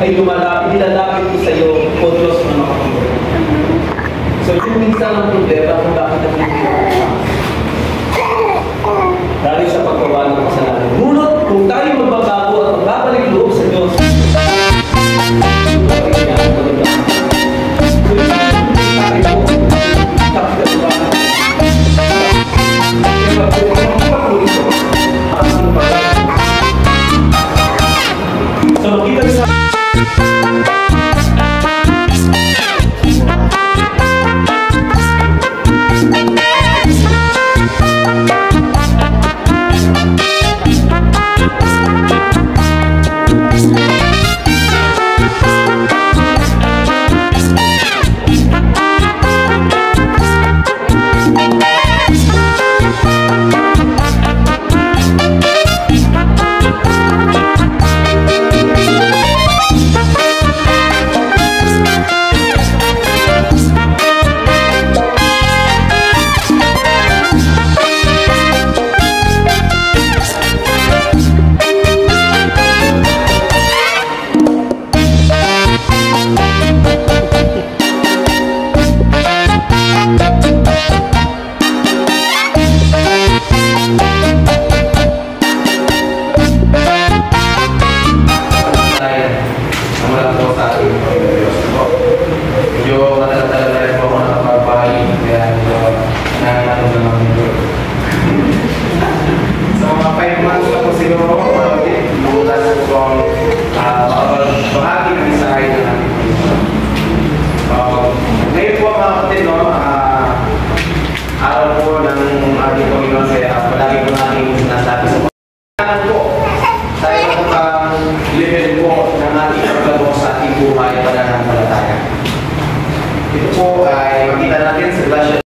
ay nilalapit ko sa iyo, O Diyos na makapagod. So, yung minsan ang problema kung bakit ang hindi dahil sa paggawa ng kasalanan. Ngunit kung tayo magbabago at magbabalik loob sa Diyos, so, kita sa araw po ng ating Panginoon kaya palagi po natin sinasabi sa pagkakaan po tayo ang level po ng ating paglago sa ating buhay para ng palataya. Ito po ay makita natin sa Galatians